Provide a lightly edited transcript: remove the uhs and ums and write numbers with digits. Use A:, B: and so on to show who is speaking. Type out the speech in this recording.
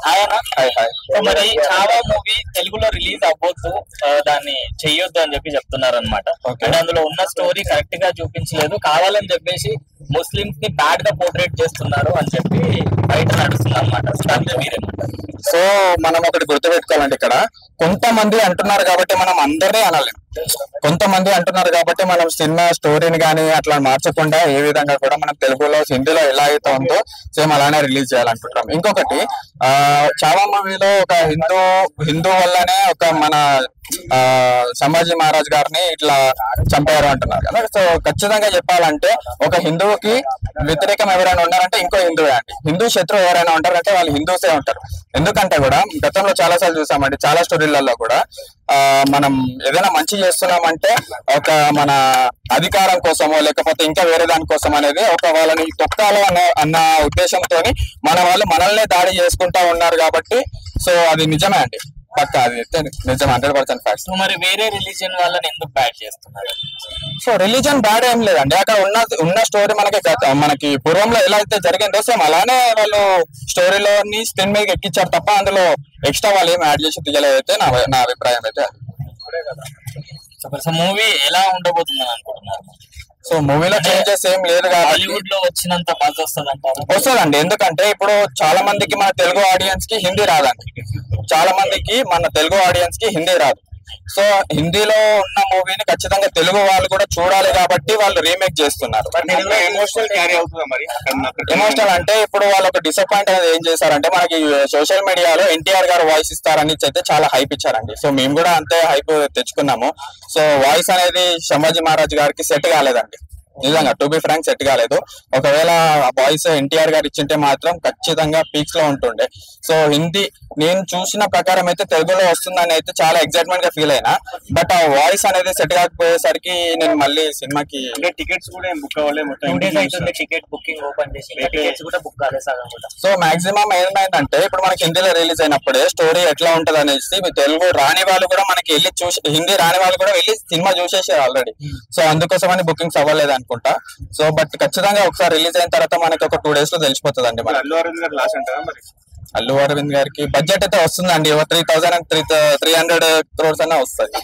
A: Hi అన్న.
B: Hi hi.
A: So మరి Chhaava movie తెలుగులో రిలీజ్ అవ్వద్దు, దాన్ని చెయ్యొద్దు అని చెప్పి చెప్తున్నారు అనమాట.
B: Okay.
A: అంటే అందులో ఉన్న స్టోరీ కరెక్ట్ గా చూపించలేదు, కావాలని చెప్పేసి ముస్లిమ్స్ ని బ్యాడ్ గా పోర్ట్రేట్ చేస్తున్నారు అని చెప్పి బయట నడుస్తుంది అనమాట. దాంట్లో మీరేమంటారు?
B: సో మనం ఒకటి గుర్తుపెట్టుకోవాలండి, ఇక్కడ కొంతమంది అంటున్నారు కాబట్టి మనం అందరినీ అనలేం. కొంతమంది అంటున్నారు కాబట్టి మనం సినిమా స్టోరీని కానీ అట్లా మార్చకుండా ఏ విధంగా కూడా మనం తెలుగులో హిందీలో ఎలా అయితే ఉందో సేమ్ అలానే రిలీజ్ చేయాలనుకుంటున్నాం. ఇంకొకటి చావా మూవీలో ఒక హిందూ వల్లనే ఒక మన సంభాజీ మహారాజ్ గారిని ఇట్లా చంపారు అంటున్నారు కదా. సో ఖచ్చితంగా చెప్పాలంటే ఒక హిందువుకి వ్యతిరేకం ఎవరైనా ఉన్నారంటే ఇంకో హిందువే అండి. హిందూ శత్రువు ఎవరైనా ఉంటారంటే వాళ్ళు హిందూసే ఉంటారు. ఎందుకంటే కూడా గతంలో చాలా సార్లు చూసామండి, చాలా స్టోరీలలో కూడా మనం ఏదైనా మంచి చేస్తున్నామంటే ఒక మన అధికారం కోసమో లేకపోతే ఇంకా వేరే దాని కోసం అనేది ఒక వాళ్ళని తొక్కాలో అన్న ఉద్దేశంతో మన వాళ్ళు మనల్ని దాడి చేసుకుంటా ఉన్నారు కాబట్టి సో అది నిజమే అండి, పక్క అది అయితే నిజం, 100% ఫ్యాక్ట్.
A: సో మరి వేరే రిలీజియన్ వాళ్ళని ఎందుకు బ్యాడ్ చేస్తున్నారు?
B: సో రిలీజన్ బ్యాడ్ ఏం లేదండి, అక్కడ ఉన్న స్టోరీ మనకి పూర్వంలో ఎలా అయితే జరిగిందో సేమ్ అలానే వాళ్ళు స్టోరీలోని స్క్రీన్ మీద ఎక్కించారు తప్ప అందులో ఎక్స్ట్రా వాళ్ళు ఏం యాడ్ చేసి తీయలేదు అయితే నా అభిప్రాయం అయితే.
A: సో మూవీ ఎలా ఉండబోతుందని అనుకుంటున్నారు?
B: సో మూవీలో చేంజెస్ ఏం లేదు కాబట్టి
A: హాలీవుడ్ లో వచ్చినంత బజ్ వస్తుంది అంటారు.
B: వస్తుందండి, ఎందుకంటే ఇప్పుడు చాలా మందికి మన తెలుగు ఆడియన్స్ కి హిందీ రాదండి, చాలా మందికి మన తెలుగు ఆడియన్స్ కి హిందీ రాదు. సో హిందీలో ఉన్న మూవీని ఖచ్చితంగా తెలుగు వాళ్ళు కూడా చూడాలి కాబట్టి వాళ్ళు రీమేక్ చేస్తున్నారు. ఎమోషనల్ అంటే ఇప్పుడు వాళ్ళు ఒక డిసప్పాయింట్ అనేది ఏం చేశారంటే మనకి సోషల్ మీడియాలో ఎన్టీఆర్ గారు వాయిస్ ఇస్తారని అయితే చాలా హైప్ ఇచ్చారండి. సో మేము కూడా అంతే హైప్ తెచ్చుకున్నాము. సో వాయిస్ అనేది సంభాజీ మహారాజ్ గారికి సెట్ కాలేదండి, నిజంగా టు బి ఫ్రాంక్ సెట్ కాలేదు. ఒకవేళ ఆ వాయిస్ ఎన్టీఆర్ గారు ఇచ్చింటే మాత్రం ఖచ్చితంగా పీక్స్ లో ఉంటుండే. సో హిందీ నేను చూసిన ప్రకారం అయితే తెలుగులో వస్తుందని అయితే చాలా ఎక్సైట్మెంట్ గా ఫీల్ అయినా, బట్ ఆ వాయిస్ అనేది సెట్ కాకపోయేసరికి నేను మళ్ళీ సినిమాకి
C: టికెట్స్ కూడా బుక్ అవ్వలేదు,
A: టికెట్ బుకింగ్ ఓపెన్ చేసి టికెట్స్ కూడా బుక్ కాలేదు సగం కూడా.
B: సో మాక్సిమం ఏమైందంటే ఇప్పుడు మనకి హిందీలో రిలీజ్ అయినప్పుడే స్టోరీ ఎట్లా ఉంటది అనేసి తెలుగు రాని వాళ్ళు కూడా మనకి వెళ్ళి చూసి, హిందీ రాని వాళ్ళు కూడా వెళ్ళి సినిమా చూసేసారు ఆల్రెడీ. సో అందుకోసమని బుకింగ్స్ అవ్వలేదు అనుకుంటా. సో బట్ ఖచ్చితంగా ఒకసారి రిలీజ్ అయిన తర్వాత మనకి ఒక 2 days లో తెలిసిపోతుంది అండి. అల్లు అరవింద్ గారికి బడ్జెట్ అయితే వస్తుందండి, 3,300 crores అన్న వస్తుంది.